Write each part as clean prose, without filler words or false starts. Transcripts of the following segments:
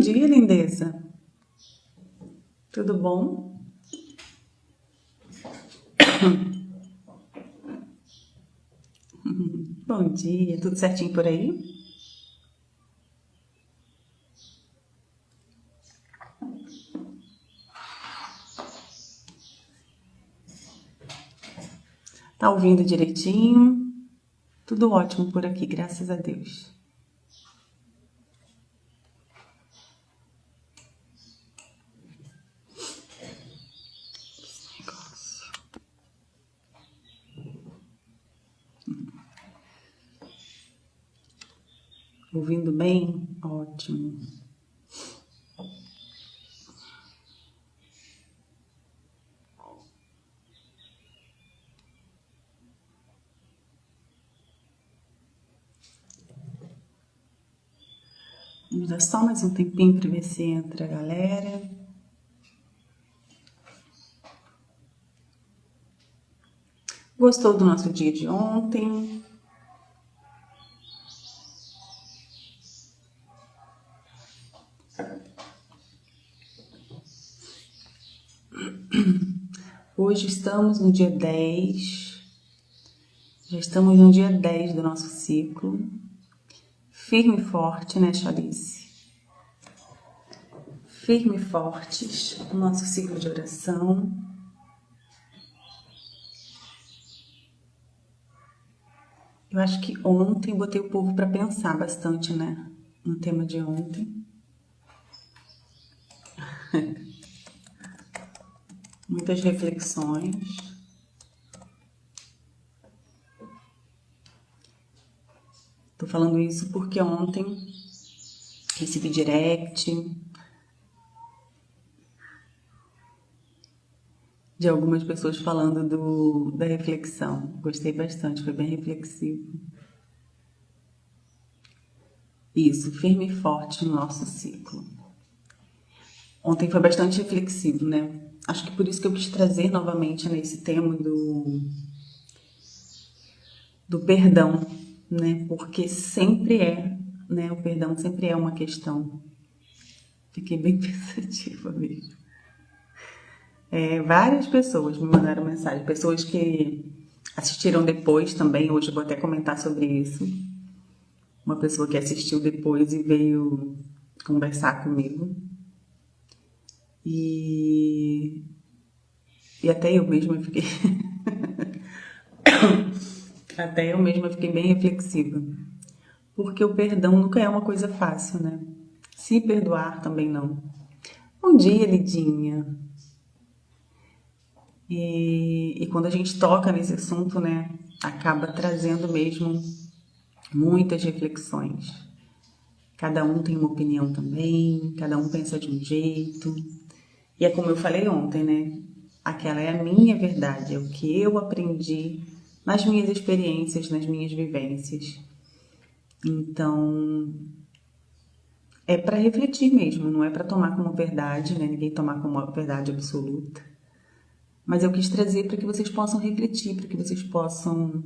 dia, lindeza. Tudo bom? Bom dia, tudo certinho por aí? Tá ouvindo direitinho? Tudo ótimo por aqui, graças a Deus. Ouvindo bem? Ótimo. Vamos dar só mais um tempinho para ver se entra a galera. Gostou do nosso dia de ontem? Hoje estamos no dia 10. Já estamos no dia 10 do nosso ciclo. Firme e forte, né, Chalice? Firme e fortes no nosso ciclo de oração. Eu acho que ontem botei o povo para pensar bastante, né? No tema de ontem. Muitas reflexões. Tô falando isso porque ontem recebi direct de algumas pessoas falando da reflexão. Gostei bastante, foi bem reflexivo. Isso, firme e forte no nosso ciclo. Ontem foi bastante reflexivo, né? Acho que por isso que eu quis trazer novamente esse tema do perdão, né? Porque sempre é, né? O perdão sempre é uma questão. Fiquei bem pensativa mesmo. Várias pessoas me mandaram mensagem, pessoas que assistiram depois também, hoje eu vou até comentar sobre isso. Uma pessoa que assistiu depois e veio conversar comigo. E até eu mesma fiquei até eu mesma fiquei bem reflexiva. Porque o perdão nunca é uma coisa fácil, né? Se perdoar também não. Bom dia, Lidinha. E quando a gente toca nesse assunto, né, acaba trazendo mesmo muitas reflexões. Cada um tem uma opinião também, cada um pensa de um jeito. E é como eu falei ontem, né? Aquela é a minha verdade, é o que eu aprendi nas minhas experiências, nas minhas vivências. Então, é para refletir mesmo, não é para tomar como verdade, né? Ninguém tomar como uma verdade absoluta. Mas eu quis trazer para que vocês possam refletir, para que vocês possam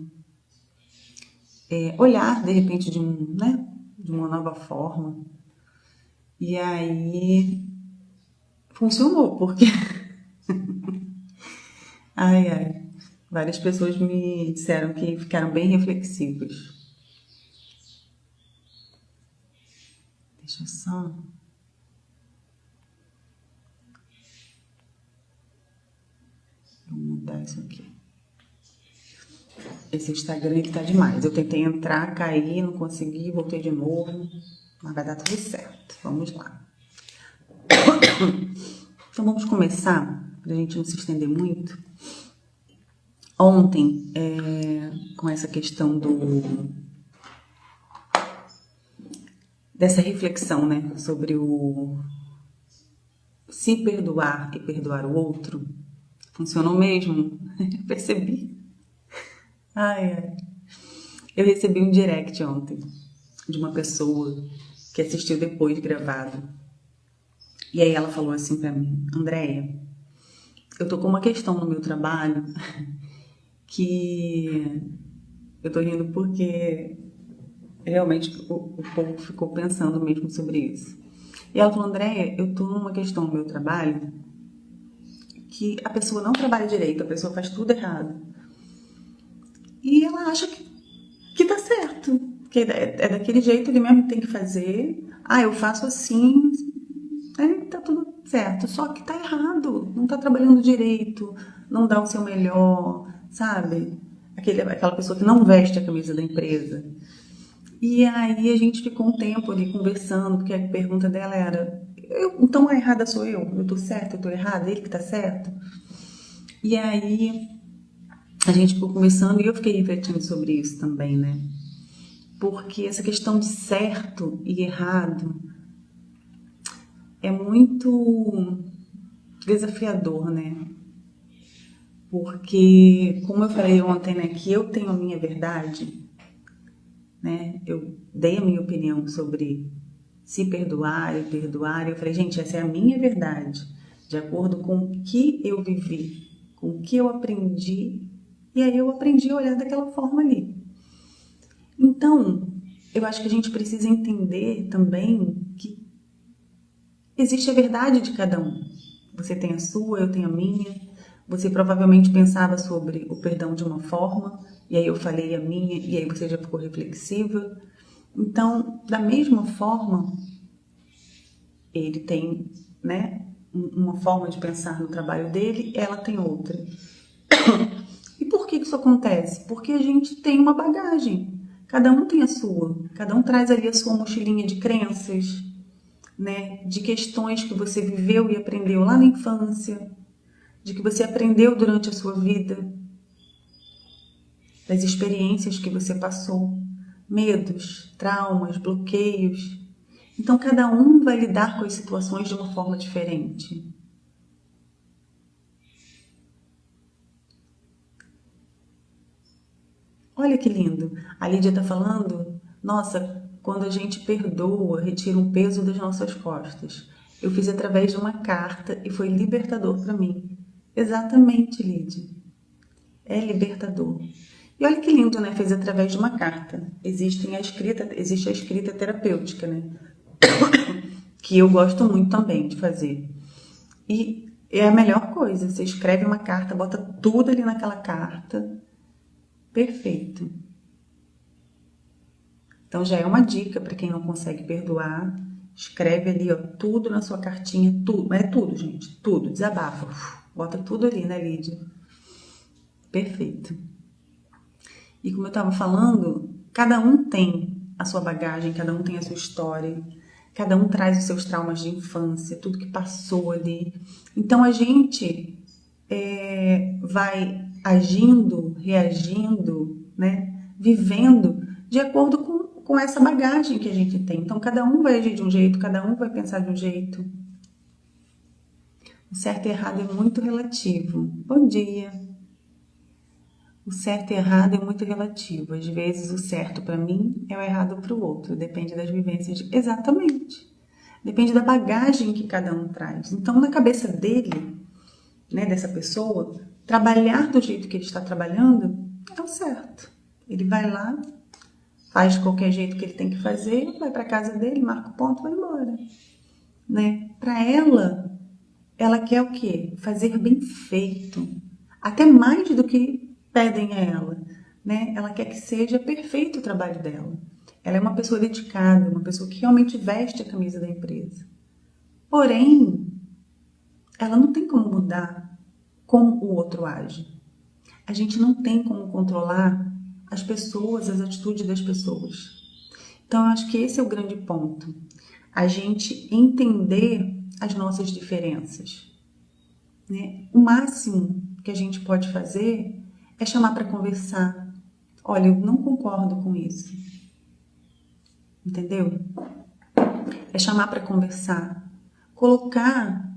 olhar, de repente, de uma nova forma. E aí, funcionou, porque... ai, várias pessoas me disseram que ficaram bem reflexivas. Deixa eu só... Vou mudar isso aqui. Esse Instagram, ele tá demais. Eu tentei entrar, caí, não consegui, voltei de novo. Mas vai dar tudo certo. Vamos lá. Então, vamos começar, pra gente não se estender muito. Ontem, com essa questão dessa reflexão, né, sobre o se perdoar e perdoar o outro, funcionou mesmo? Percebi. Ai. Eu recebi um direct ontem de uma pessoa que assistiu depois gravado. E aí ela falou assim pra mim: Andréia, eu tô com uma questão no meu trabalho que eu tô rindo porque realmente o povo ficou pensando mesmo sobre isso. E ela falou, Andréia, eu tô numa questão no meu trabalho que a pessoa não trabalha direito, a pessoa faz tudo errado. E ela acha que tá certo, que é daquele jeito, ele mesmo tem que fazer. Ah, eu faço assim, tá tudo certo. Só que tá errado, não tá trabalhando direito, não dá o seu melhor, sabe? Aquela pessoa que não veste a camisa da empresa. E aí a gente ficou um tempo ali conversando, porque a pergunta dela era, então a errada sou eu tô certa, eu tô errada, ele que tá certo? E aí a gente ficou conversando e eu fiquei refletindo sobre isso também, né? Porque essa questão de certo e errado é muito desafiador, né? Porque, como eu falei ontem, né, que eu tenho a minha verdade, né? Eu dei a minha opinião sobre se perdoar e perdoar. Eu falei, gente, essa é a minha verdade, de acordo com o que eu vivi, com o que eu aprendi. E aí eu aprendi a olhar daquela forma ali. Então, eu acho que a gente precisa entender também que existe a verdade de cada um. Você tem a sua, eu tenho a minha. Você provavelmente pensava sobre o perdão de uma forma, e aí eu falei a minha, e aí você já ficou reflexiva. Então, da mesma forma, ele tem, né, uma forma de pensar no trabalho dele, ela tem outra. E por que isso acontece? Porque a gente tem uma bagagem. Cada um tem a sua. Cada um traz ali a sua mochilinha de crenças, né, de questões que você viveu e aprendeu lá na infância, de que você aprendeu durante a sua vida, das experiências que você passou, medos, traumas, bloqueios. Então, cada um vai lidar com as situações de uma forma diferente. Olha que lindo. A Lídia está falando, nossa, quando a gente perdoa, retira um peso das nossas costas. Eu fiz através de uma carta e foi libertador para mim. Exatamente, Lídia. É libertador. E olha que lindo, né? Fez através de uma carta. Existe a escrita terapêutica, né? Que eu gosto muito também de fazer. E é a melhor coisa. Você escreve uma carta, bota tudo ali naquela carta. Perfeito. Então já é uma dica para quem não consegue perdoar. Escreve ali, ó, tudo na sua cartinha, tudo. É tudo, gente. Tudo. Desabafa. Bota tudo ali, né, Lídia? Perfeito. E como eu estava falando, cada um tem a sua bagagem, cada um tem a sua história, cada um traz os seus traumas de infância, tudo que passou ali. Então a gente vai agindo, reagindo, né, vivendo de acordo com essa bagagem que a gente tem. Então cada um vai agir de um jeito, cada um vai pensar de um jeito. O certo e errado é muito relativo. Bom dia. O certo e errado é muito relativo. Às vezes o certo para mim é o errado para o outro. Depende das vivências. Exatamente. Depende da bagagem que cada um traz. Então, na cabeça dele, né, dessa pessoa, trabalhar do jeito que ele está trabalhando é o certo. Ele vai lá, faz de qualquer jeito que ele tem que fazer, vai para casa dele, marca o ponto e vai embora. Né? Para ela quer o quê? Fazer bem feito. Até mais do que pedem a ela, né? Ela quer que seja perfeito o trabalho dela. Ela é uma pessoa dedicada, uma pessoa que realmente veste a camisa da empresa. Porém, ela não tem como mudar como o outro age. A gente não tem como controlar as pessoas, as atitudes das pessoas. Então, eu acho que esse é o grande ponto. A gente entender as nossas diferenças. Né? O máximo que a gente pode fazer é chamar para conversar. Olha, eu não concordo com isso. Entendeu? É chamar para conversar. Colocar,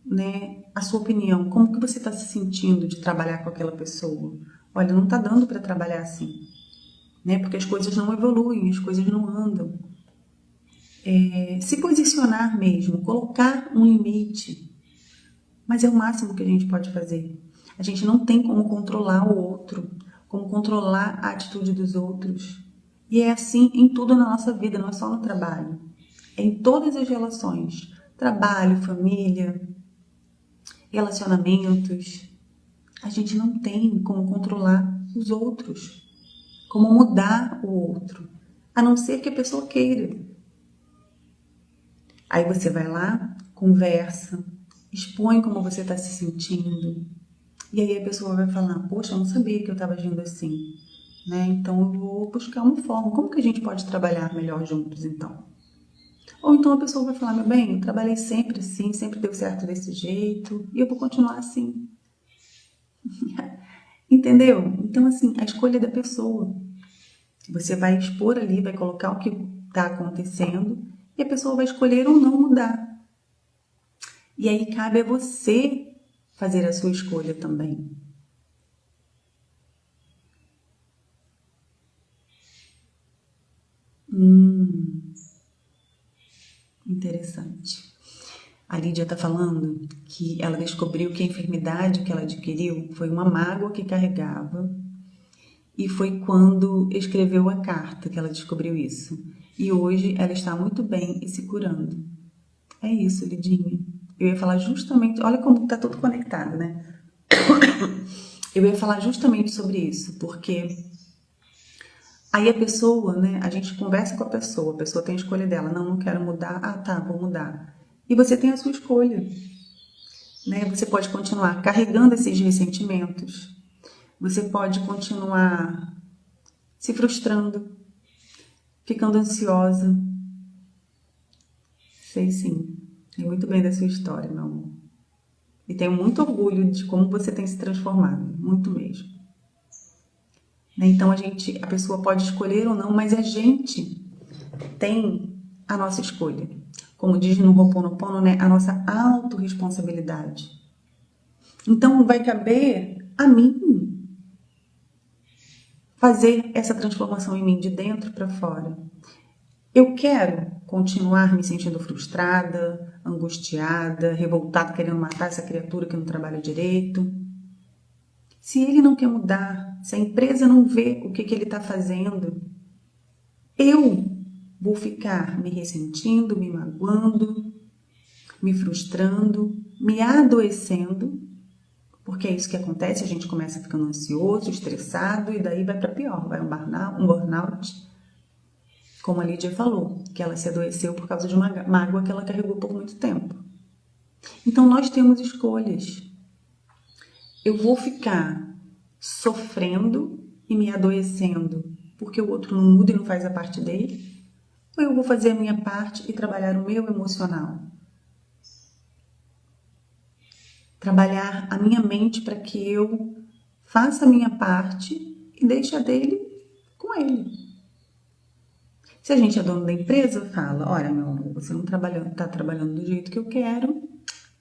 né, a sua opinião. Como que você está se sentindo de trabalhar com aquela pessoa? Olha, não está dando para trabalhar assim. Né? Porque as coisas não evoluem, as coisas não andam. Se posicionar mesmo, colocar um limite. Mas é o máximo que a gente pode fazer. A gente não tem como controlar o outro, como controlar a atitude dos outros. E é assim em tudo na nossa vida, não é só no trabalho. em todas as relações, trabalho, família, relacionamentos. A gente não tem como controlar os outros, como mudar o outro, a não ser que a pessoa queira. Aí você vai lá, conversa, expõe como você está se sentindo, e aí a pessoa vai falar, poxa, eu não sabia que eu estava agindo assim, né? Então eu vou buscar uma forma, como que a gente pode trabalhar melhor juntos então? Ou então a pessoa vai falar, meu bem, eu trabalhei sempre assim, sempre deu certo desse jeito, e eu vou continuar assim. Entendeu? Então, assim, a escolha é da pessoa. Você vai expor ali, vai colocar o que está acontecendo, e a pessoa vai escolher ou não mudar. E aí cabe a você fazer a sua escolha também. Interessante. A Lídia está falando que ela descobriu que a enfermidade que ela adquiriu foi uma mágoa que carregava e foi quando escreveu a carta que ela descobriu isso. E hoje ela está muito bem e se curando. É isso, Lidinha. Eu ia falar justamente, olha como está tudo conectado, né? Eu ia falar justamente sobre isso, porque aí a pessoa, né? A gente conversa com a pessoa tem a escolha dela. Não, não quero mudar. Ah, tá, vou mudar. E você tem a sua escolha, né? Você pode continuar carregando esses ressentimentos. Você pode continuar se frustrando, ficando ansiosa. Sei sim. Sei muito bem da sua história, meu amor. E tenho muito orgulho de como você tem se transformado, muito mesmo. Né? Então a pessoa pode escolher ou não, mas a gente tem a nossa escolha. Como diz no Ho'oponopono, né? A nossa autorresponsabilidade. Então vai caber a mim fazer essa transformação em mim de dentro para fora. Eu quero continuar me sentindo frustrada, angustiada, revoltada, querendo matar essa criatura que não trabalha direito. Se ele não quer mudar, se a empresa não vê o que ele está fazendo, eu vou ficar me ressentindo, me magoando, me frustrando, me adoecendo, porque é isso que acontece, a gente começa ficando ansioso, estressado e daí vai para pior, vai um burnout, como a Lídia falou, que ela se adoeceu por causa de uma mágoa que ela carregou por muito tempo. Então nós temos escolhas. Eu vou ficar sofrendo e me adoecendo porque o outro não muda e não faz a parte dele? Ou eu vou fazer a minha parte e trabalhar o meu emocional? Trabalhar a minha mente para que eu faça a minha parte e deixe a dele com ele. Se a gente é dono da empresa, fala, olha, meu amor, você não está trabalhando do jeito que eu quero,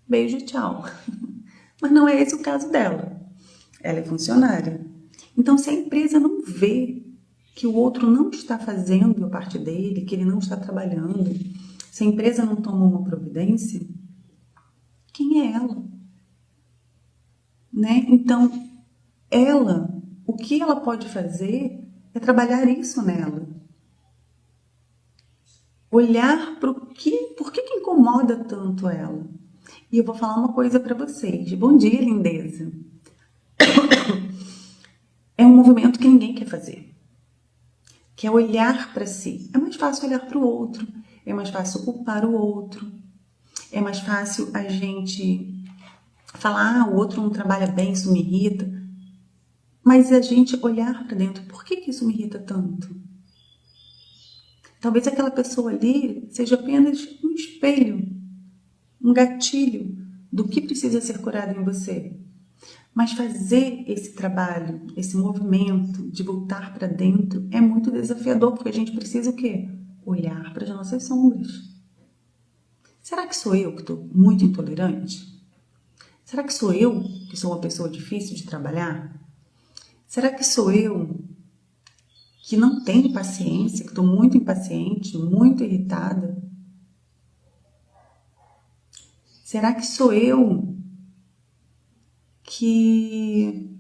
beijo e tchau. Mas não é esse o caso dela. Ela é funcionária. Então, se a empresa não vê que o outro não está fazendo a parte dele, que ele não está trabalhando, se a empresa não tomou uma providência, quem é ela? Né? Então, o que ela pode fazer é trabalhar isso nela. Olhar para por que incomoda tanto ela. E eu vou falar uma coisa para vocês. Bom dia, lindeza. É um movimento que ninguém quer fazer. Que é olhar para si. É mais fácil olhar para o outro. É mais fácil culpar o outro. É mais fácil a gente falar, o outro não trabalha bem, isso me irrita. Mas a gente olhar para dentro, por que isso me irrita tanto? Talvez aquela pessoa ali seja apenas um espelho, um gatilho do que precisa ser curado em você. Mas fazer esse trabalho, esse movimento de voltar para dentro é muito desafiador, porque a gente precisa o quê? Olhar para as nossas sombras. Será que sou eu que estou muito intolerante? Será que sou eu que sou uma pessoa difícil de trabalhar? Será que sou eu que não tenho paciência, que estou muito impaciente, muito irritada? Será que sou eu que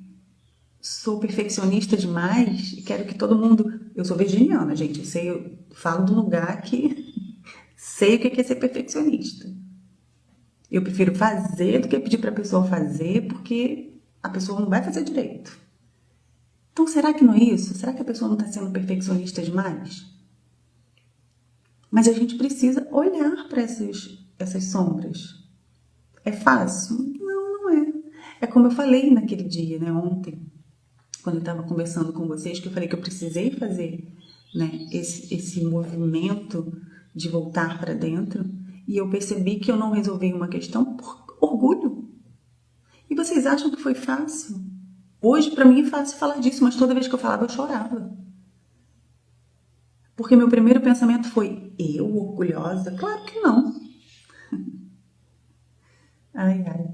sou perfeccionista demais e quero que todo mundo... Eu sou virginiana, gente, eu falo de um lugar que sei o que é ser perfeccionista. Eu prefiro fazer do que pedir para a pessoa fazer, porque a pessoa não vai fazer direito. Então, será que não é isso? Será que a pessoa não está sendo perfeccionista demais? Mas a gente precisa olhar para essas sombras. É fácil? Não, não é. É como eu falei naquele dia, né, ontem, quando eu estava conversando com vocês, que eu falei que eu precisei fazer, né, esse movimento de voltar para dentro, e eu percebi que eu não resolvi uma questão por orgulho. E vocês acham que foi fácil? Hoje, para mim, é fácil falar disso, mas toda vez que eu falava, eu chorava. Porque meu primeiro pensamento foi, eu, orgulhosa? Claro que não. Ai, ai.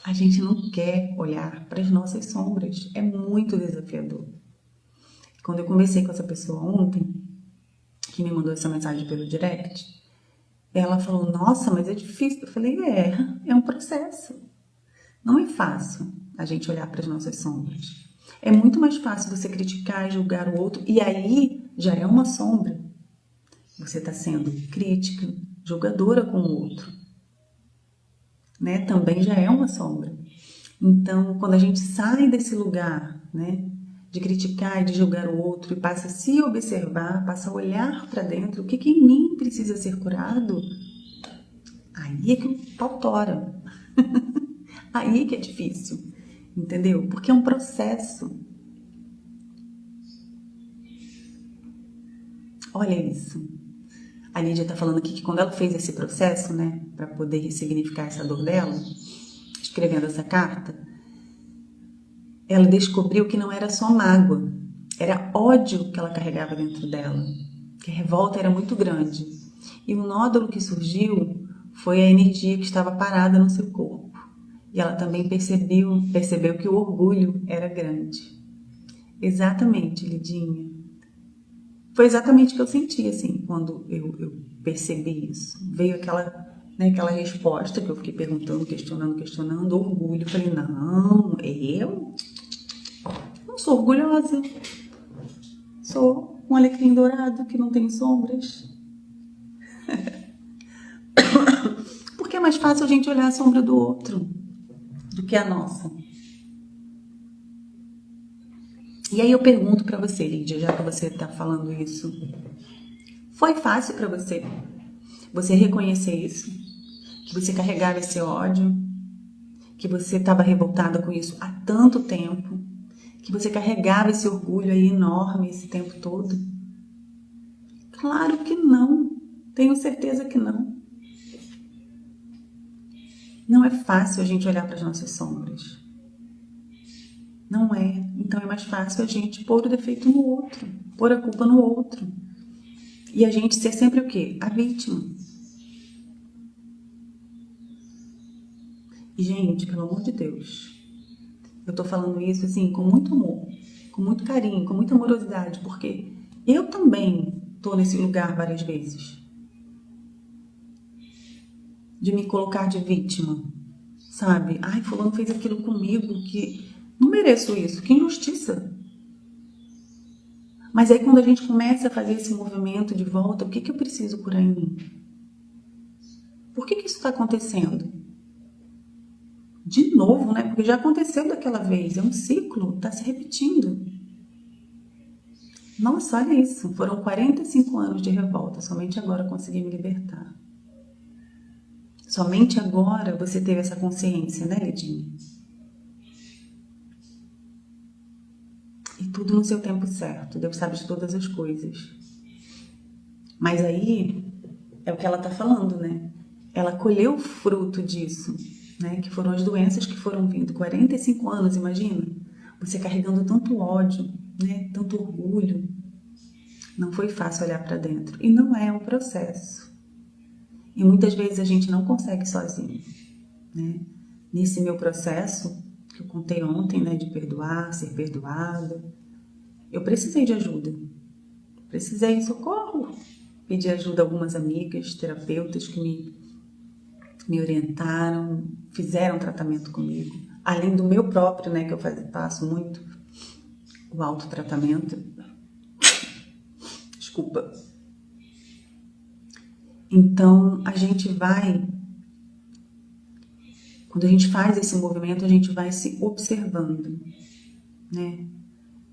A gente não quer olhar para as nossas sombras. É muito desafiador. Quando eu conversei com essa pessoa ontem, que me mandou essa mensagem pelo direct, ela falou, nossa, mas é difícil. Eu falei, é um processo. Não é fácil a gente olhar para as nossas sombras. É muito mais fácil você criticar e julgar o outro, e aí já é uma sombra. Você está sendo crítica, julgadora com o outro. Né? Também já é uma sombra. Então, quando a gente sai desse lugar, né, de criticar e de julgar o outro e passa a se observar, passa a olhar para dentro, o que em mim precisa ser curado, aí é que o pau tora. Aí que é difícil, entendeu? Porque é um processo. Olha isso. A Lídia tá falando aqui que quando ela fez esse processo, né, para poder ressignificar essa dor dela, escrevendo essa carta, ela descobriu que não era só mágoa, era ódio que ela carregava dentro dela, que a revolta era muito grande. E o nódulo que surgiu foi a energia que estava parada no seu corpo. E ela também percebeu que o orgulho era grande. Exatamente, Lidinha. Foi exatamente o que eu senti, assim, quando eu percebi isso. Veio aquela resposta que eu fiquei perguntando, questionando, orgulho. Eu falei, não, eu não sou orgulhosa. Sou um alecrim dourado que não tem sombras. Porque é mais fácil a gente olhar a sombra do outro do que a nossa. E aí eu pergunto para você, Lídia, já que você está falando isso, foi fácil para você reconhecer isso? Que você carregava esse ódio? Que você estava revoltada com isso há tanto tempo? Que você carregava esse orgulho aí enorme esse tempo todo? Claro que não. Tenho certeza que não. Não é fácil a gente olhar para as nossas sombras. Não é. Então é mais fácil a gente pôr o defeito no outro, pôr a culpa no outro. E a gente ser sempre o quê? A vítima. E, gente, pelo amor de Deus, eu tô falando isso assim com muito amor, com muito carinho, com muita amorosidade, porque eu também tô nesse lugar várias vezes. De me colocar de vítima, sabe? Ai, fulano fez aquilo comigo, que não mereço isso, que injustiça. Mas aí quando a gente começa a fazer esse movimento de volta, o que eu preciso curar em mim? Por que isso está acontecendo? De novo, né? Porque já aconteceu daquela vez, é um ciclo, está se repetindo. Nossa, olha isso, foram 45 anos de revolta, somente agora eu consegui me libertar. Somente agora você teve essa consciência, né, Lidinha? E tudo no seu tempo certo, Deus sabe de todas as coisas. Mas aí, é o que ela está falando, né? Ela colheu o fruto disso, né? Que foram as doenças que foram vindo. 45 anos, imagina? Você carregando tanto ódio, né? Tanto orgulho. Não foi fácil olhar para dentro. E não é um processo. E muitas vezes a gente não consegue sozinho, né? Nesse meu processo, que eu contei ontem, né? De perdoar, ser perdoada, eu precisei de ajuda. Precisei de socorro. Pedi ajuda a algumas amigas, terapeutas que me orientaram, fizeram tratamento comigo. Além do meu próprio, né, que eu faço muito, o autotratamento. Desculpa. Então, quando a gente faz esse movimento, a gente vai se observando, né?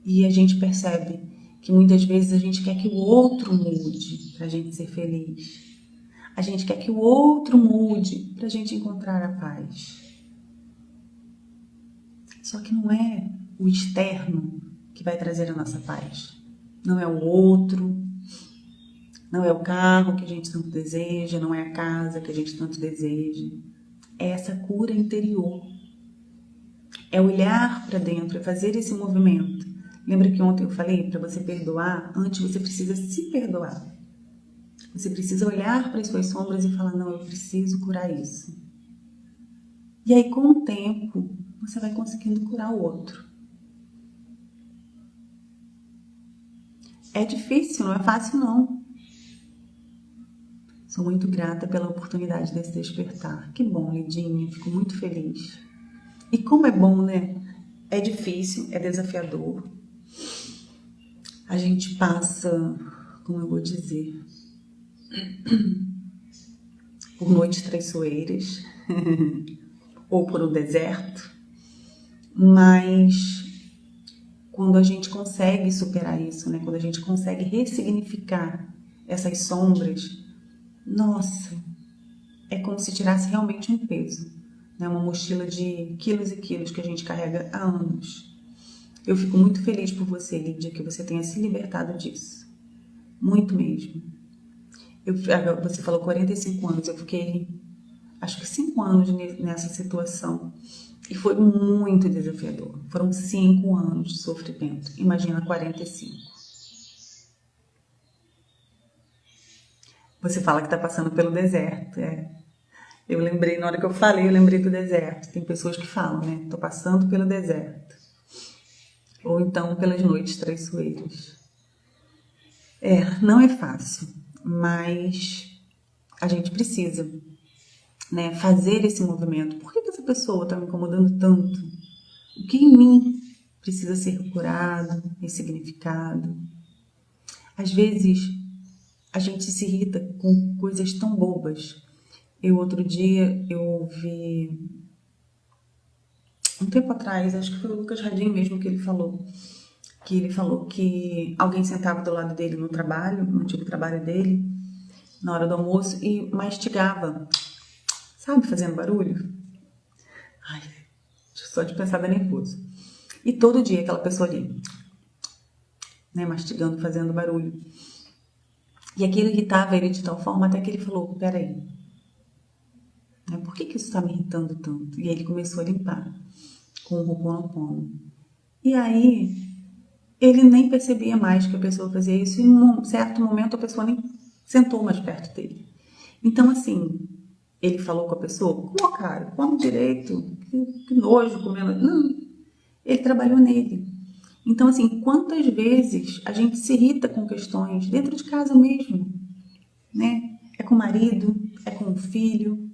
E a gente percebe que muitas vezes a gente quer que o outro mude para a gente ser feliz. A gente quer que o outro mude para a gente encontrar a paz. Só que não é o externo que vai trazer a nossa paz. Não é o outro, não é o carro que a gente tanto deseja, não é a casa que a gente tanto deseja. É essa cura interior. É olhar para dentro, é fazer esse movimento. Lembra que ontem eu falei, para você perdoar, antes você precisa se perdoar. Você precisa olhar para as suas sombras e falar, não, eu preciso curar isso. E aí, com o tempo, você vai conseguindo curar o outro. É difícil, não é fácil não. Sou muito grata pela oportunidade desse despertar. Que bom, Lidinha, fico muito feliz. E como é bom, né? É difícil, é desafiador. A gente passa, como eu vou dizer, por noites traiçoeiras ou por um deserto, mas quando a gente consegue superar isso, né? Quando a gente consegue ressignificar essas sombras, nossa, é como se tirasse realmente um peso, né? Uma mochila de quilos e quilos que a gente carrega há anos. Eu fico muito feliz por você, Lídia, que você tenha se libertado disso. Muito mesmo. Você falou 45 anos, eu fiquei acho que 5 anos nessa situação. E foi muito desafiador. Foram 5 anos de sofrimento. Imagina 45. Você fala que está passando pelo deserto. Eu lembrei, na hora que eu falei, eu lembrei do deserto. Tem pessoas que falam, né? Estou passando pelo deserto. Ou então pelas noites traiçoeiras. Não é fácil, mas a gente precisa, né, fazer esse movimento. Por que essa pessoa está me incomodando tanto? O que em mim precisa ser curado, ressignificado? Às vezes a gente se irrita com coisas tão bobas. Outro dia eu ouvi, um tempo atrás, acho que foi o Lucas Radin mesmo que ele falou que alguém sentava do lado dele no trabalho, no antigo trabalho dele, na hora do almoço e mastigava, sabe, fazendo barulho. Ai, só de pensar dá nervoso. E todo dia aquela pessoa ali, né, mastigando, fazendo barulho. E aquilo irritava ele de tal forma até que ele falou, peraí, né, por que isso está me irritando tanto? E aí ele começou a limpar com o Ho'oponopono. E aí ele nem percebia mais que a pessoa fazia isso e em um certo momento a pessoa nem sentou mais perto dele. Então, assim, ele falou com a pessoa, pô, cara, come direito, que nojo comendo. Não, ele trabalhou nele. Então, assim, quantas vezes a gente se irrita com questões dentro de casa mesmo, né? É com o marido, é com o filho.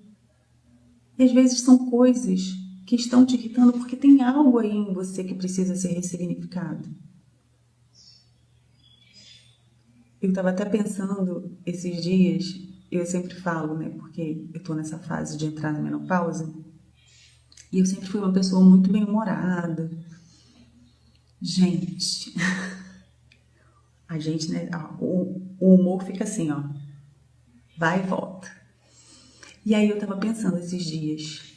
E às vezes são coisas que estão te irritando porque tem algo aí em você que precisa ser ressignificado. Eu estava até pensando esses dias, eu sempre falo, né? Porque eu tô nessa fase de entrar na menopausa. E eu sempre fui uma pessoa muito bem-humorada. Gente, a gente, né? O humor fica assim, ó. Vai e volta. E aí eu tava pensando esses dias.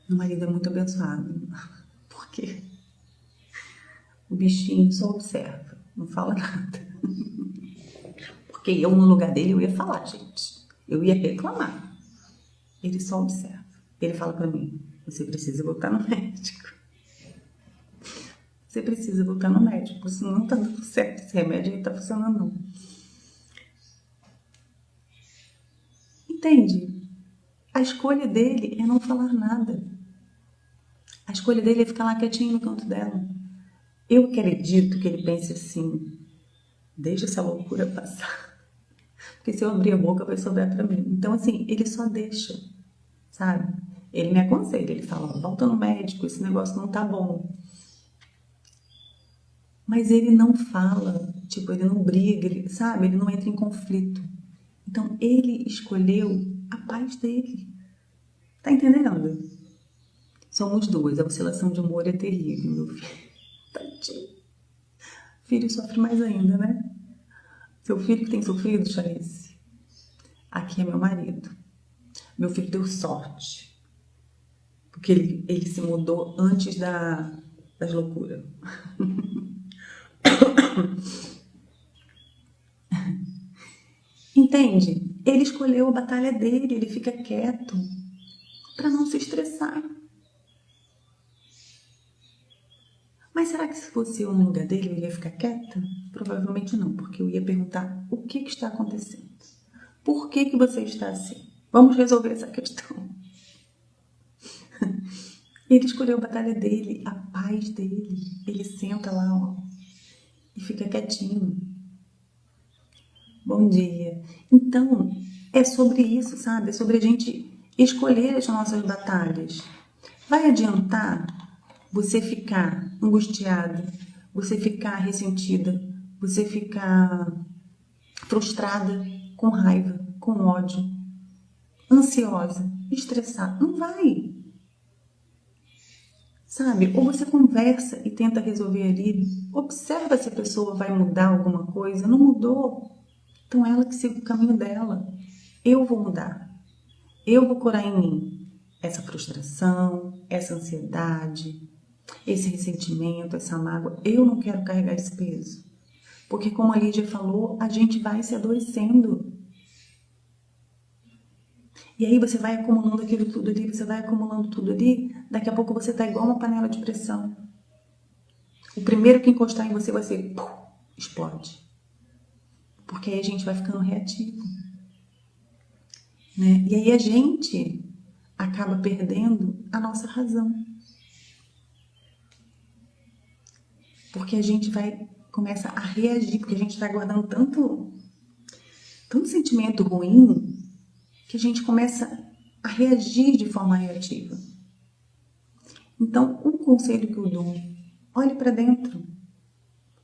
Meu marido é muito abençoado. Porque o bichinho só observa, não fala nada. Porque eu, no lugar dele, eu ia falar, gente. Eu ia reclamar. Ele só observa. Ele fala pra mim, você precisa voltar no médico. Você precisa voltar no médico, isso não tá dando certo, esse remédio não tá funcionando não. Entende? A escolha dele é não falar nada. A escolha dele é ficar lá quietinho no canto dela. Eu acredito que ele pense assim, deixa essa loucura passar. Porque se eu abrir a boca vai sobrar pra mim. Então assim, ele só deixa, sabe? Ele me aconselha, ele fala, volta no médico, esse negócio não tá bom. Mas ele não fala, tipo, ele não briga, ele, sabe? Ele não entra em conflito. Então, ele escolheu a paz dele. Tá entendendo? Somos duas. A oscilação de humor é terrível, meu filho. Tadinho. Filho sofre mais ainda, né? Seu filho que tem sofrido, Chalice? Aqui é meu marido. Meu filho deu sorte. Porque ele se mudou antes das loucuras. Entende? Ele escolheu a batalha dele, ele fica quieto para não se estressar. Mas será que se fosse eu no lugar dele, eu ia ficar quieta? Provavelmente não, porque eu ia perguntar o que está acontecendo. Por que você está assim? Vamos resolver essa questão. Ele escolheu a batalha dele, a paz dele. Ele senta lá, ó, e fica quietinho. Bom dia. Então, é sobre isso, sabe? É sobre a gente escolher as nossas batalhas. Vai adiantar você ficar angustiada, você ficar ressentida, você ficar frustrada, com raiva, com ódio, ansiosa, estressada? Não vai. Sabe? Ou você conversa e tenta resolver ali, observa se a pessoa vai mudar alguma coisa. Não mudou. Então ela que segue o caminho dela. Eu vou mudar. Eu vou curar em mim essa frustração, essa ansiedade, esse ressentimento, essa mágoa. Eu não quero carregar esse peso. Porque como a Lídia falou, a gente vai se adoecendo. E aí você vai acumulando aquilo tudo ali, você vai acumulando tudo ali, daqui a pouco você tá igual uma panela de pressão. O primeiro que encostar em você vai ser, explode. Porque aí a gente vai ficando reativo. Né? E aí a gente acaba perdendo a nossa razão. Porque a gente começa a reagir, porque a gente está guardando tanto sentimento ruim que a gente começa a reagir de forma reativa. Então, um conselho que eu dou, olhe para dentro,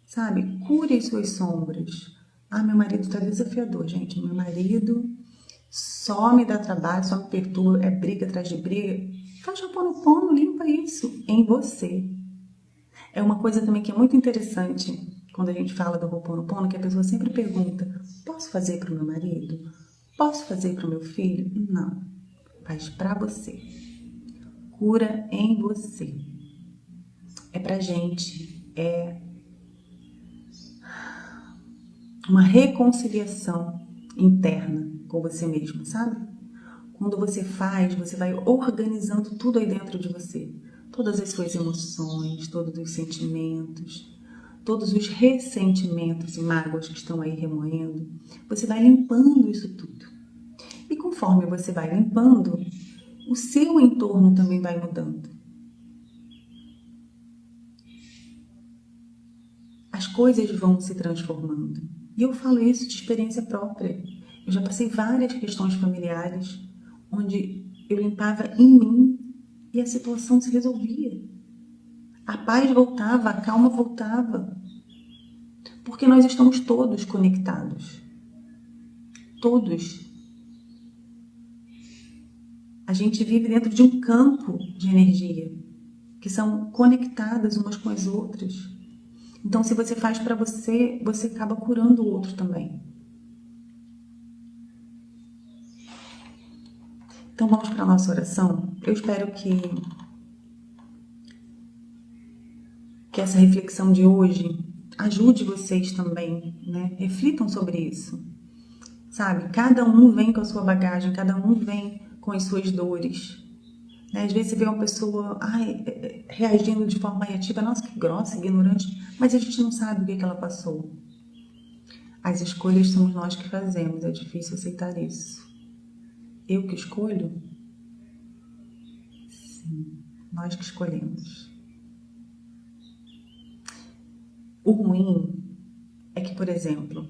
sabe? Cure as suas sombras. Ah, meu marido tá desafiador, gente. Meu marido só me dá trabalho, só me perturba, é briga atrás de briga. Faz Ho'oponopono, limpa isso em você. É uma coisa também que é muito interessante quando a gente fala do Ho'oponopono, que a pessoa sempre pergunta, posso fazer para o meu marido? Posso fazer para o meu filho? Não. Faz para você. Cura em você. É pra gente. É uma reconciliação interna com você mesmo, sabe? Quando você faz, você vai organizando tudo aí dentro de você. Todas as suas emoções, todos os sentimentos, todos os ressentimentos e mágoas que estão aí remoendo. Você vai limpando isso tudo. E conforme você vai limpando, o seu entorno também vai mudando. As coisas vão se transformando. E eu falo isso de experiência própria. Eu já passei várias questões familiares onde eu limpava em mim e a situação se resolvia. A paz voltava, a calma voltava. Porque nós estamos todos conectados. Todos. A gente vive dentro de um campo de energia que são conectadas umas com as outras. Então, se você faz para você, você acaba curando o outro também. Então, vamos para a nossa oração. Eu espero que essa reflexão de hoje ajude vocês também, né? Reflitam sobre isso, sabe? Cada um vem com a sua bagagem, cada um vem com as suas dores. Né? Às vezes você vê uma pessoa reagindo de forma reativa, nossa, que grossa, ignorante, mas a gente não sabe o que ela passou. As escolhas somos nós que fazemos, é difícil aceitar isso. Eu que escolho? Sim, nós que escolhemos. O ruim é que, por exemplo,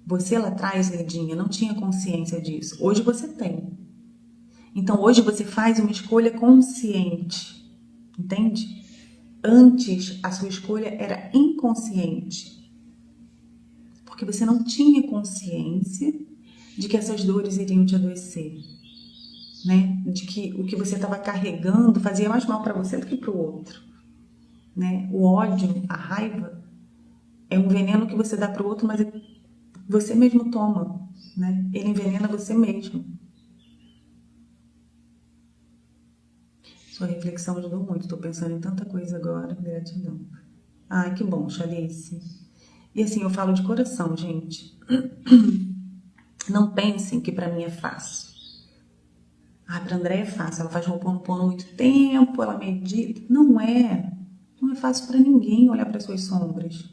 você lá atrás, Lidinha, não tinha consciência disso. Hoje você tem. Então, hoje você faz uma escolha consciente, entende? Antes, a sua escolha era inconsciente. Porque você não tinha consciência de que essas dores iriam te adoecer, né? De que o que você estava carregando fazia mais mal para você do que para o outro, né? O ódio, a raiva é um veneno que você dá para o outro, mas você mesmo toma, né? Ele envenena você mesmo. Sua reflexão ajudou muito. Estou pensando em tanta coisa agora. Gratidão. Ai, que bom, Chalice. E assim, eu falo de coração, gente. Não pensem que para mim é fácil. Ah, para André é fácil. Ela faz Ho'oponopono há muito tempo, ela medita. Não é. Não é fácil para ninguém olhar para suas sombras.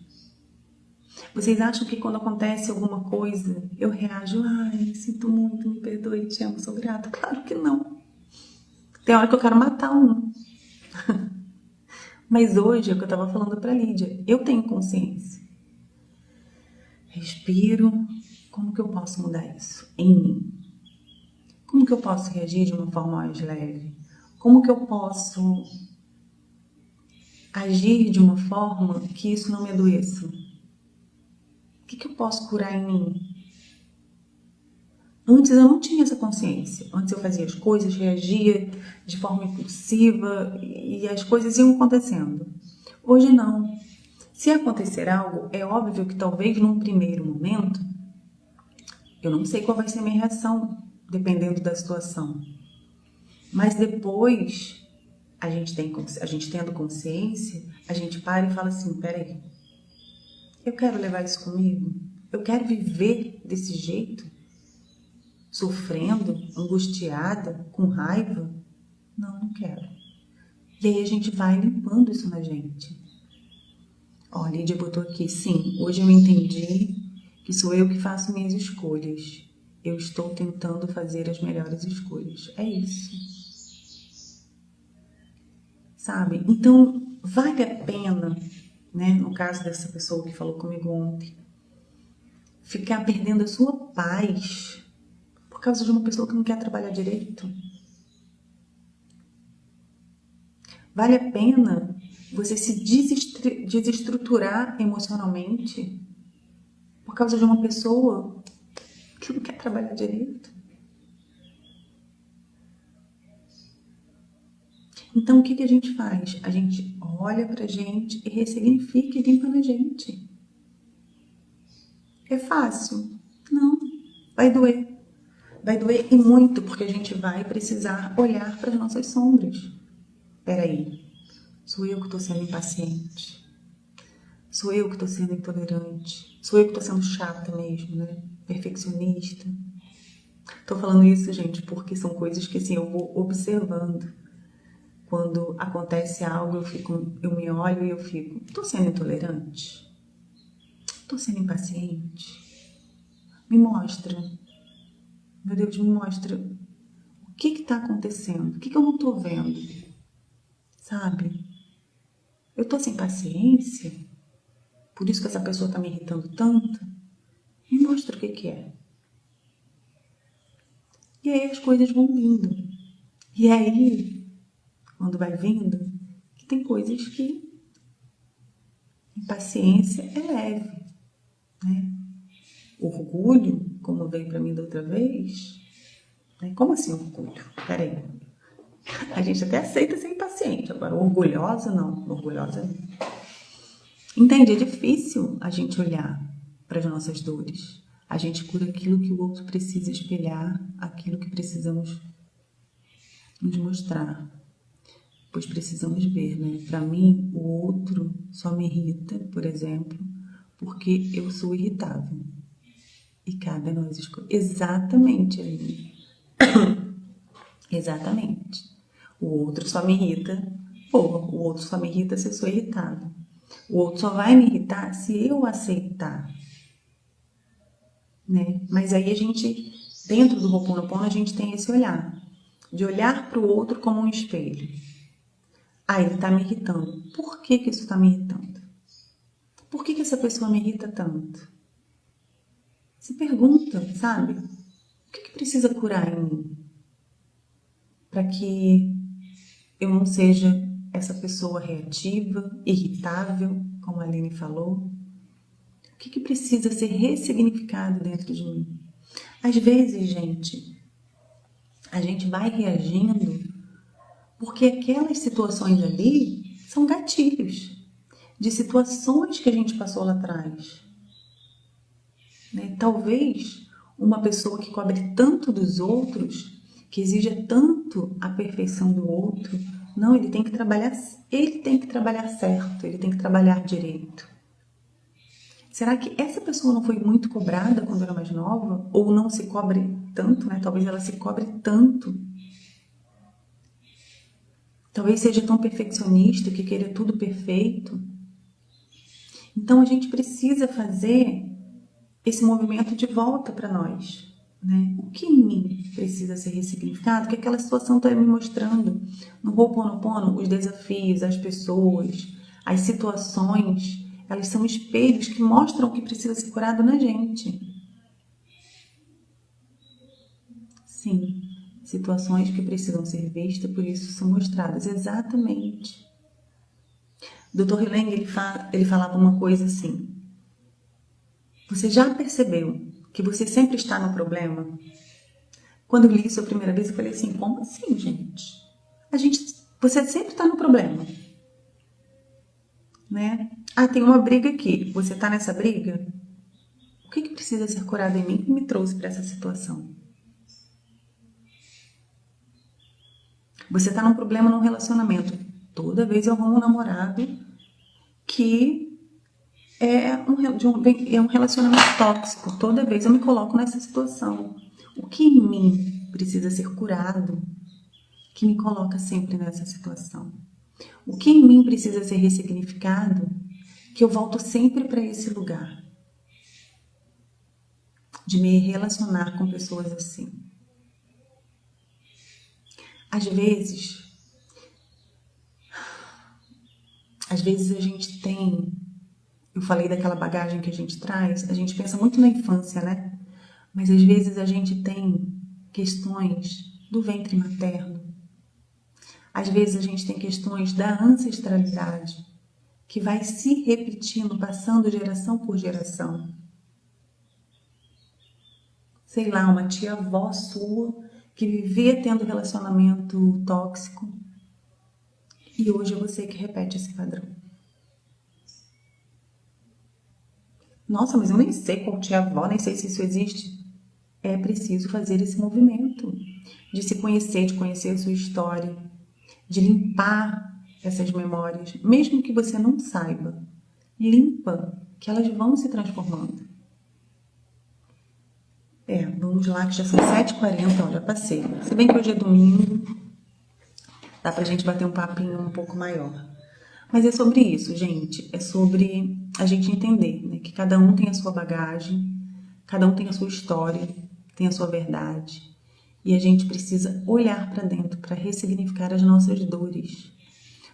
Vocês acham que quando acontece alguma coisa, eu reajo, ai, sinto muito, me perdoe, te amo, sou grata? Claro que não. Tem hora que eu quero matar um. Mas hoje é o que eu estava falando para Lídia. Eu tenho consciência. Respiro. Como que eu posso mudar isso em mim? Como que eu posso reagir de uma forma mais leve? Como que eu posso agir de uma forma que isso não me adoeça? O que eu posso curar em mim? Antes eu não tinha essa consciência. Antes eu fazia as coisas, reagia de forma impulsiva e as coisas iam acontecendo. Hoje não. Se acontecer algo, é óbvio que talvez num primeiro momento, eu não sei qual vai ser a minha reação, dependendo da situação. Mas depois, a gente tendo consciência, a gente para e fala assim, peraí, eu quero levar isso comigo? Eu quero viver desse jeito? Sofrendo, angustiada, com raiva? Não, não quero. E aí a gente vai limpando isso na gente. Ó, a Lídia botou aqui, sim, hoje eu entendi que sou eu que faço minhas escolhas. Eu estou tentando fazer as melhores escolhas. É isso. Sabe? Então, vale a pena, né, no caso dessa pessoa que falou comigo ontem, ficar perdendo a sua paz por causa de uma pessoa que não quer trabalhar direito? Vale a pena você se desestruturar emocionalmente por causa de uma pessoa que não quer trabalhar direito? Então, o que a gente faz? A gente olha pra gente e ressignifica e limpa na gente. É fácil? Não. Vai doer. Vai doer e muito, porque a gente vai precisar olhar para as nossas sombras. Peraí, sou eu que estou sendo impaciente? Sou eu que estou sendo intolerante? Sou eu que estou sendo chata mesmo, né? Perfeccionista? Tô falando isso, gente, porque são coisas que assim, eu vou observando. Quando acontece algo, eu me olho e eu fico, tô sendo intolerante? Tô sendo impaciente? Me mostra. Meu Deus, me mostra o que está acontecendo, o que eu não estou vendo, sabe? Eu estou sem paciência, por isso que essa pessoa está me irritando tanto. Me mostra o que é. E aí as coisas vão vindo. E aí, quando vai vindo, que tem coisas que impaciência é leve, né? Orgulho, como veio para mim da outra vez, né? Como assim orgulho? Peraí. A gente até aceita ser impaciente, agora orgulhosa não, orgulhosa não. Entende? É difícil a gente olhar para as nossas dores. A gente cura aquilo que o outro precisa espelhar, aquilo que precisamos nos mostrar. Pois precisamos ver, né? Para mim, o outro só me irrita, por exemplo, porque eu sou irritável. E cabe a nós escolher. Exatamente, Aline. Exatamente. O outro só me irrita. O outro só me irrita se eu sou irritada. O outro só vai me irritar se eu aceitar, né? Mas aí a gente, dentro do Ho'oponopono, a gente tem esse olhar, de olhar para o outro como um espelho. Ah, ele está me irritando. Por que isso está me irritando? Por que essa pessoa me irrita tanto? Se pergunta, sabe? O que precisa curar em mim? Para que eu não seja essa pessoa reativa, irritável, como a Aline falou. O que precisa ser ressignificado dentro de mim? Às vezes, gente, a gente vai reagindo porque aquelas situações ali são gatilhos de situações que a gente passou lá atrás, né? Talvez uma pessoa que cobre tanto dos outros, que exija tanto a perfeição do outro, não, ele tem que trabalhar certo, ele tem que trabalhar direito. Será que essa pessoa não foi muito cobrada quando era mais nova? Ou não se cobre tanto, né? Talvez ela se cobre tanto. Talvez seja tão perfeccionista que queira tudo perfeito. Então a gente precisa fazer esse movimento de volta para nós, né? O que em mim precisa ser ressignificado? O que aquela situação está me mostrando? No Ho'oponopono, os desafios, as pessoas, as situações, elas são espelhos que mostram o que precisa ser curado na gente. Sim, situações que precisam ser vistas, por isso são mostradas. Exatamente. O Dr. Hileng, ele falava uma coisa assim: você já percebeu que você sempre está no problema? Quando eu li isso a primeira vez, eu falei assim: como assim, gente? Você sempre está no problema, né? Ah, tem uma briga aqui. Você está nessa briga? O que precisa ser curado em mim que me trouxe para essa situação? Você está num problema num relacionamento. Toda vez eu arrumo um namorado que é um relacionamento tóxico. Toda vez eu me coloco nessa situação. O que em mim precisa ser curado que me coloca sempre nessa situação? O que em mim precisa ser ressignificado que eu volto sempre para esse lugar de me relacionar com pessoas assim? Às vezes a gente tem, eu falei daquela bagagem que a gente traz, a gente pensa muito na infância, né? Mas às vezes a gente tem questões do ventre materno. Às vezes a gente tem questões da ancestralidade, que vai se repetindo, passando geração por geração. Sei lá, uma tia-avó sua que vivia tendo relacionamento tóxico e hoje é você que repete esse padrão. Nossa, mas eu nem sei qual tia-avó, nem sei se isso existe. É preciso fazer esse movimento de se conhecer, de conhecer a sua história, de limpar essas memórias, mesmo que você não saiba. Limpa, que elas vão se transformando. Vamos lá, que já são 7h40, ó, já passei. Se bem que hoje é domingo, dá pra gente bater um papinho um pouco maior. Mas é sobre isso, gente. É sobre a gente entender, né, que cada um tem a sua bagagem, cada um tem a sua história, tem a sua verdade. E a gente precisa olhar para dentro para ressignificar as nossas dores,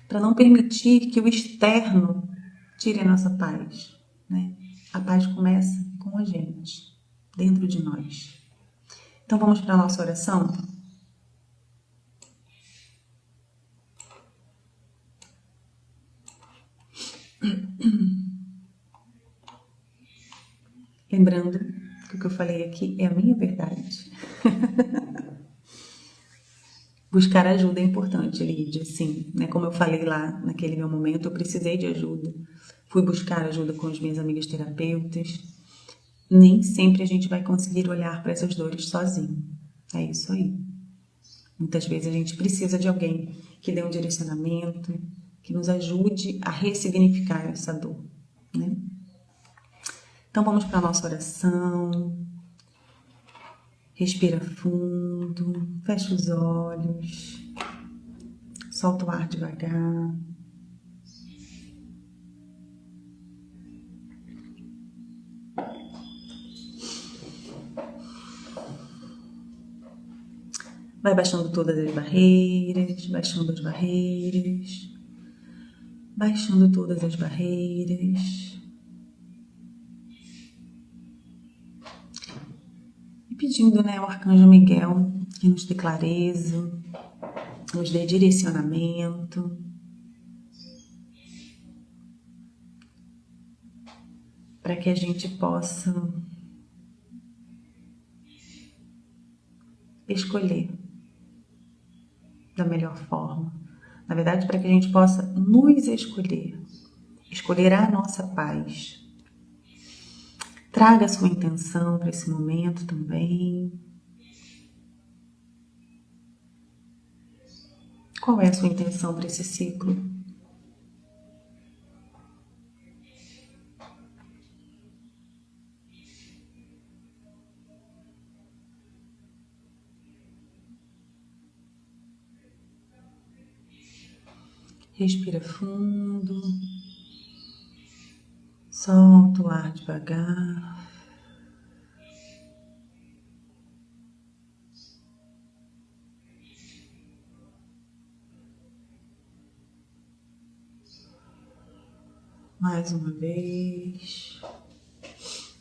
para não permitir que o externo tire a nossa paz, né? A paz começa com a gente, dentro de nós. Então vamos para a nossa oração? Lembrando que o que eu falei aqui é a minha verdade. Buscar ajuda é importante, Lídia, sim. Né? Como eu falei lá naquele meu momento, eu precisei de ajuda. Fui buscar ajuda com as minhas amigas terapeutas. Nem sempre a gente vai conseguir olhar para essas dores sozinho. É isso aí. Muitas vezes a gente precisa de alguém que dê um direcionamento, que nos ajude a ressignificar essa dor, né? Então vamos para a nossa oração. Respira fundo, fecha os olhos, solta o ar devagar. Vai baixando todas as barreiras, baixando as barreiras, baixando todas as barreiras. E pedindo, né, ao Arcanjo Miguel que nos dê clareza, nos dê direcionamento, para que a gente possa escolher da melhor forma. Na verdade, para que a gente possa nos escolher a nossa paz. Traga a sua intenção para esse momento também. Qual é a sua intenção para esse ciclo? Respira fundo. Solta o ar devagar. Mais uma vez.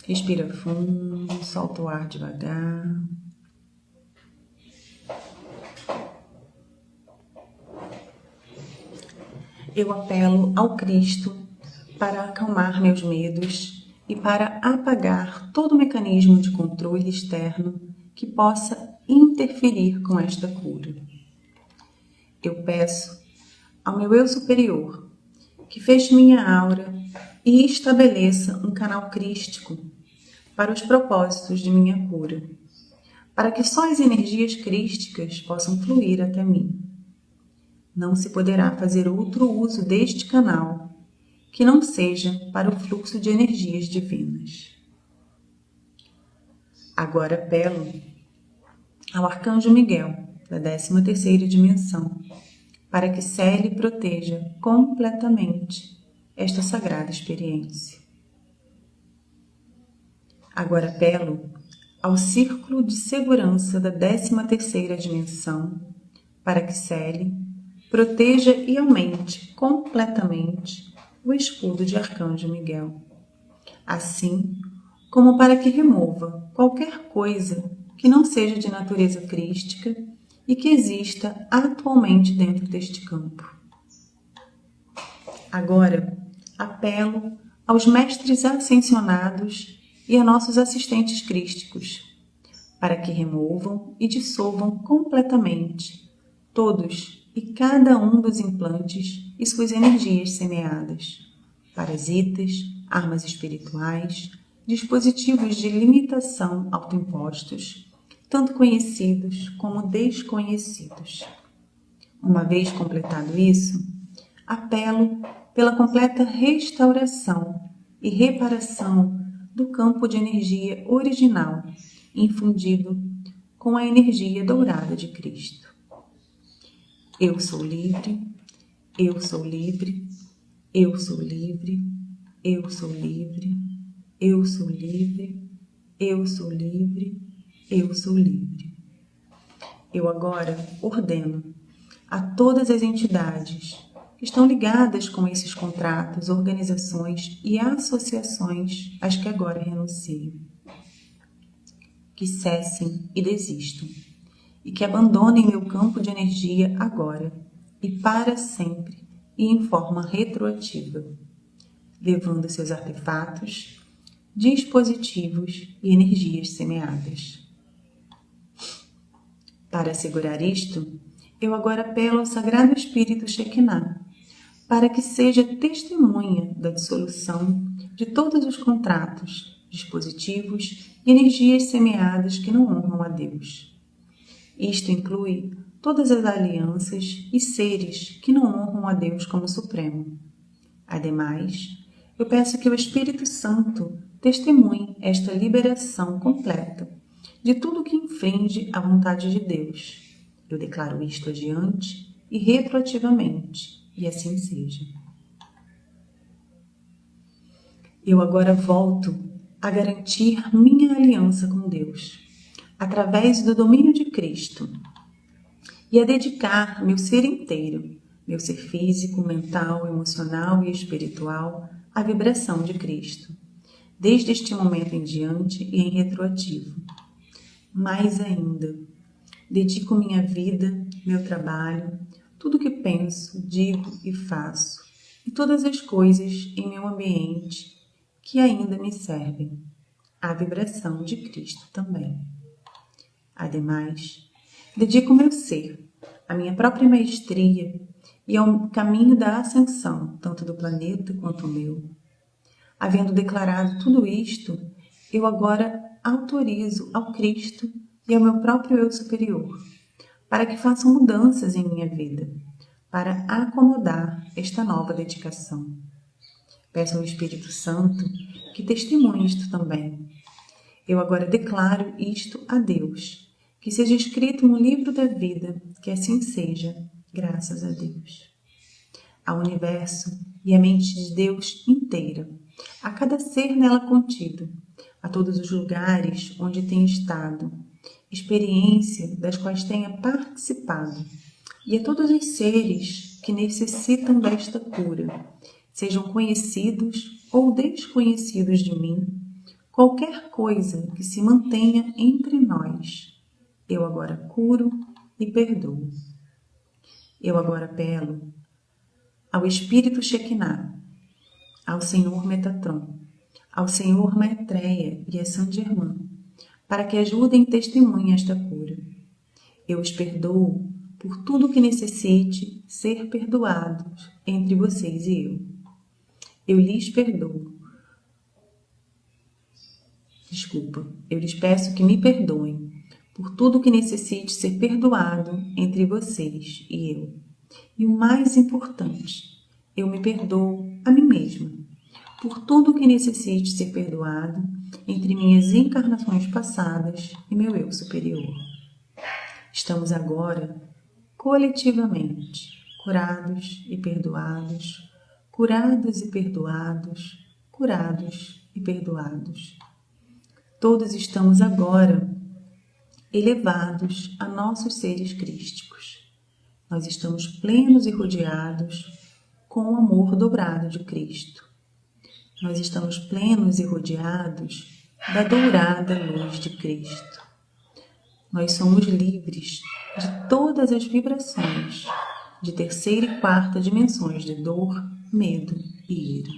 Respira fundo, solta o ar devagar. Eu apelo ao Cristo para acalmar meus medos e para apagar todo mecanismo de controle externo que possa interferir com esta cura. Eu peço ao meu eu superior que feche minha aura e estabeleça um canal crístico para os propósitos de minha cura, para que só as energias crísticas possam fluir até mim. Não se poderá fazer outro uso deste canal que não seja para o fluxo de energias divinas. Agora apelo ao Arcanjo Miguel, da 13ª dimensão, para que cele e proteja completamente esta sagrada experiência. Agora apelo ao Círculo de Segurança da 13ª dimensão, para que cele, proteja e aumente completamente o escudo de Arcanjo Miguel, assim como para que remova qualquer coisa que não seja de natureza crística e que exista atualmente dentro deste campo. Agora, apelo aos mestres ascensionados e a nossos assistentes crísticos, para que removam e dissolvam completamente todos e cada um dos implantes e suas energias semeadas, parasitas, armas espirituais, dispositivos de limitação autoimpostos, tanto conhecidos como desconhecidos. Uma vez completado isso, apelo pela completa restauração e reparação do campo de energia original, infundido com a energia dourada de Cristo. Eu sou livre, eu sou livre, eu sou livre, eu sou livre, eu sou livre, eu sou livre, eu sou livre. Eu agora ordeno a todas as entidades que estão ligadas com esses contratos, organizações e associações às que agora renuncio, que cessem e desistam, e que abandonem meu campo de energia agora e para sempre e em forma retroativa, levando seus artefatos, dispositivos e energias semeadas. Para assegurar isto, eu agora apelo ao Sagrado Espírito Shekinah, para que seja testemunha da dissolução de todos os contratos, dispositivos e energias semeadas que não honram a Deus. Isto inclui todas as alianças e seres que não honram a Deus como Supremo. Ademais, eu peço que o Espírito Santo testemunhe esta liberação completa de tudo que infringe a vontade de Deus. Eu declaro isto adiante e retroativamente, e assim seja. Eu agora volto a garantir minha aliança com Deus, através do domínio de Cristo, e a dedicar meu ser inteiro, meu ser físico, mental, emocional e espiritual, à vibração de Cristo, desde este momento em diante e em retroativo. Mais ainda, dedico minha vida, meu trabalho, tudo que penso, digo e faço, e todas as coisas em meu ambiente que ainda me servem, à vibração de Cristo também. Ademais, Dedico o meu ser, a minha própria maestria e ao caminho da ascensão, tanto do planeta quanto o meu. Havendo declarado tudo isto, eu agora autorizo ao Cristo e ao meu próprio eu superior, para que façam mudanças em minha vida, para acomodar esta nova dedicação. Peço ao Espírito Santo que testemunhe isto também. Eu agora declaro isto a Deus, que seja escrito no livro da vida, que assim seja, graças a Deus. Ao universo e à mente de Deus inteira, a cada ser nela contido, a todos os lugares onde tenha estado, experiência das quais tenha participado, e a todos os seres que necessitam desta cura, sejam conhecidos ou desconhecidos de mim, qualquer coisa que se mantenha entre nós, eu agora curo e perdoo. Eu agora apelo ao Espírito Shekinah, ao Senhor Metatron, ao Senhor Maitreya e a Saint Germain, para que ajudem e testemunhem esta cura. Eu os perdoo por tudo que necessite ser perdoado entre vocês e eu. Eu lhes perdoo. Eu lhes peço que me perdoem por tudo que necessite ser perdoado entre vocês e eu. E o mais importante, eu me perdoo a mim mesma por tudo que necessite ser perdoado entre minhas encarnações passadas e meu eu superior. Estamos agora, coletivamente, curados e perdoados, curados e perdoados, curados e perdoados. Todos estamos agora elevados a nossos seres crísticos. Nós estamos plenos e rodeados com o amor dobrado de Cristo. Nós estamos plenos e rodeados da dourada luz de Cristo. Nós somos livres de todas as vibrações de terceira e quarta dimensões de dor, medo e ira.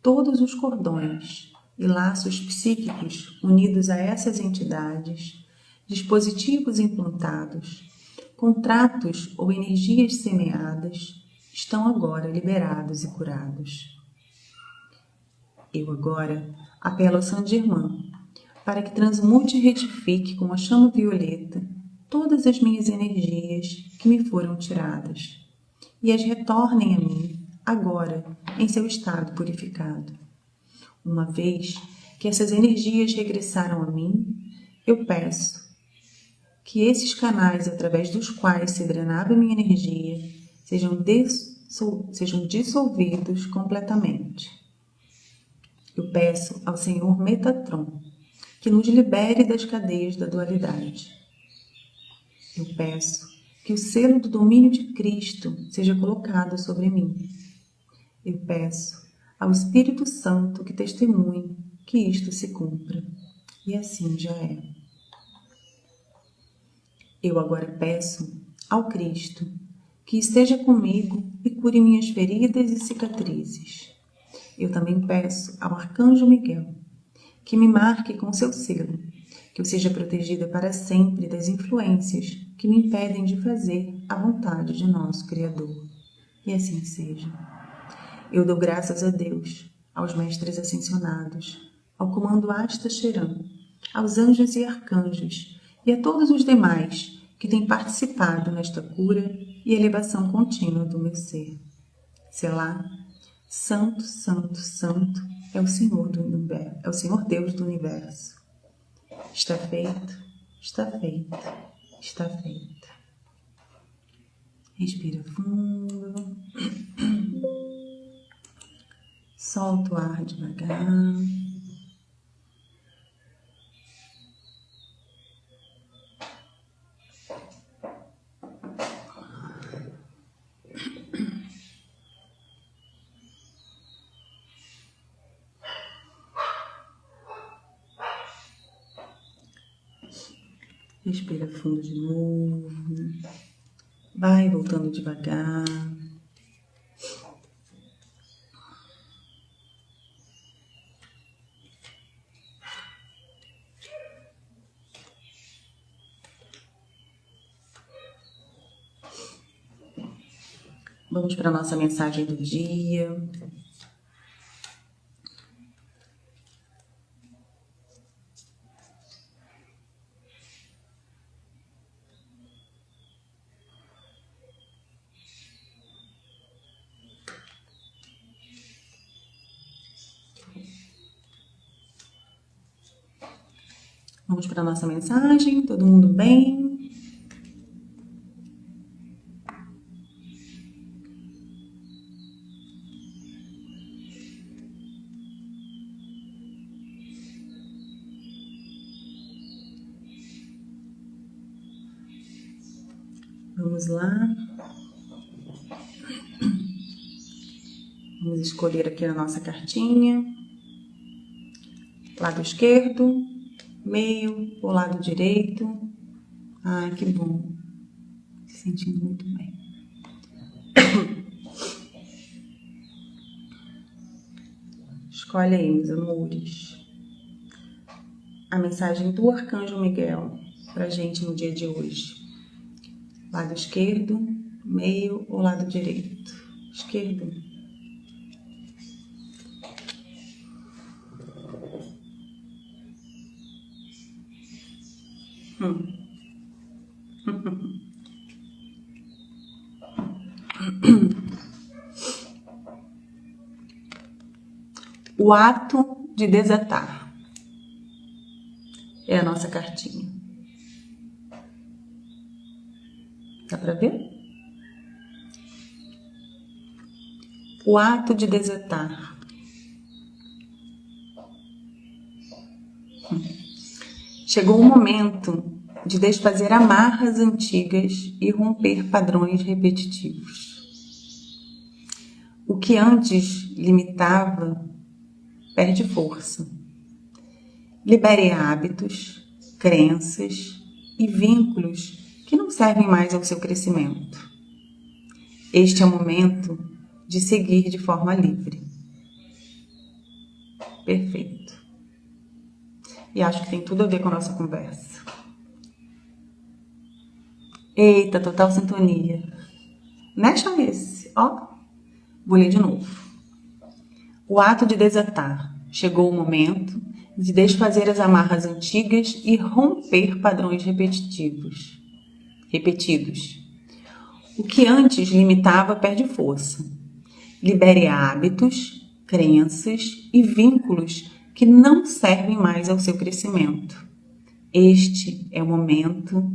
Todos os cordões e laços psíquicos unidos a essas entidades, dispositivos implantados, contratos ou energias semeadas, estão agora liberados e curados. Eu agora apelo a Saint Germain para que transmute e retifique com a chama violeta todas as minhas energias que me foram tiradas e as retornem a mim agora em seu estado purificado. Uma vez que essas energias regressaram a mim, eu peço que esses canais através dos quais se drenava minha energia sejam dissolvidos completamente. Eu peço ao Senhor Metatron que nos libere das cadeias da dualidade. Eu peço que o selo do domínio de Cristo seja colocado sobre mim. Eu peço ao Espírito Santo que testemunhe que isto se cumpra. E assim já é. Eu agora peço ao Cristo que esteja comigo e cure minhas feridas e cicatrizes. Eu também peço ao Arcanjo Miguel que me marque com seu selo, que eu seja protegida para sempre das influências que me impedem de fazer a vontade de nosso Criador. E assim seja. Eu dou graças a Deus, aos mestres ascensionados, ao comando Asta Cheran, aos anjos e arcanjos e a todos os demais que têm participado nesta cura e elevação contínua do meu ser. Selá, Santo, Santo, Santo é o Senhor do universo, é o Senhor Deus do universo. Está feito, está feito, está feito. Respira fundo. Solta o ar devagar. Respira fundo de novo. Vai voltando devagar. Vamos para a nossa mensagem do dia. Vamos para a nossa mensagem. Todo mundo bem? Vamos lá. Vamos escolher aqui a nossa cartinha. Lado esquerdo, meio ou lado direito. Ai, que bom. Me sentindo muito bem. Escolhe aí, meus amores, a mensagem do Arcanjo Miguel pra gente no dia de hoje. Lado esquerdo, meio ou lado direito? Esquerdo. O ato de desatar é a nossa cartinha. Dá pra ver? O ato de desatar. Chegou o momento de desfazer amarras antigas e romper padrões repetitivos. O que antes limitava perde força. Libere hábitos, crenças e vínculos que não servem mais ao seu crescimento. Este é o momento de seguir de forma livre. Perfeito. E acho que tem tudo a ver com a nossa conversa. Eita, total sintonia. Não é só esse, ó. Vou ler de novo. O ato de desatar. Chegou o momento de desfazer as amarras antigas e romper padrões repetidos. O que antes limitava perde força. Libere hábitos, crenças e vínculos que não servem mais ao seu crescimento. Este é o momento.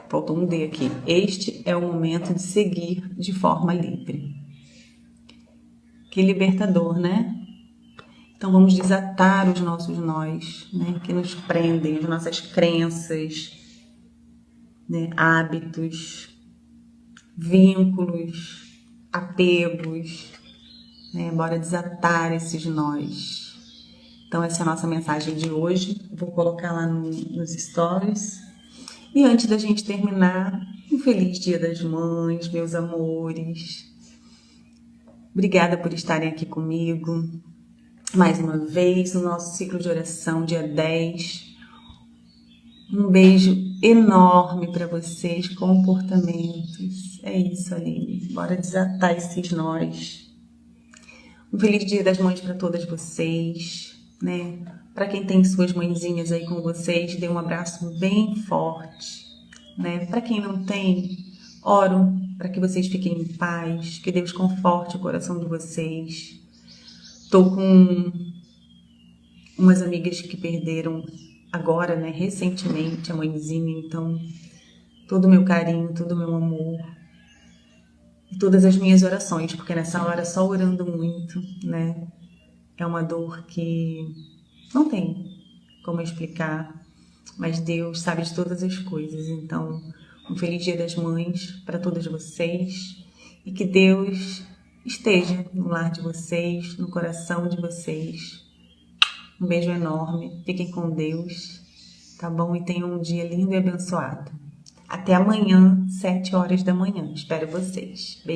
Faltou um D aqui. Este é o momento de seguir de forma livre. Que libertador, né? Então vamos desatar os nossos nós, né? Que nos prendem, as nossas crenças, né? Hábitos, vínculos, apegos, né? Bora desatar esses nós. Então essa é a nossa mensagem de hoje. Vou colocar lá nos stories. E antes da gente terminar, um feliz Dia das Mães, meus amores. Obrigada por estarem aqui comigo mais uma vez no nosso ciclo de oração, dia 10. Um beijo enorme para vocês, comportamentos. É isso, Aline. Bora desatar esses nós. Um feliz Dia das Mães para todas vocês, né? Para quem tem suas mãezinhas aí com vocês, dê um abraço bem forte, né? Para quem não tem, oro para que vocês fiquem em paz, que Deus conforte o coração de vocês. Tô com umas amigas que perderam agora, né, recentemente, a mãezinha, então todo o meu carinho, todo o meu amor e todas as minhas orações, porque nessa hora só orando muito, né? É uma dor que não tem como explicar, mas Deus sabe de todas as coisas. Então, um feliz Dia das Mães para todas vocês e que Deus esteja no lar de vocês, no coração de vocês. Um beijo enorme, fiquem com Deus, tá bom? E tenham um dia lindo e abençoado. Até amanhã, 7 horas da manhã. Espero vocês. Beijo.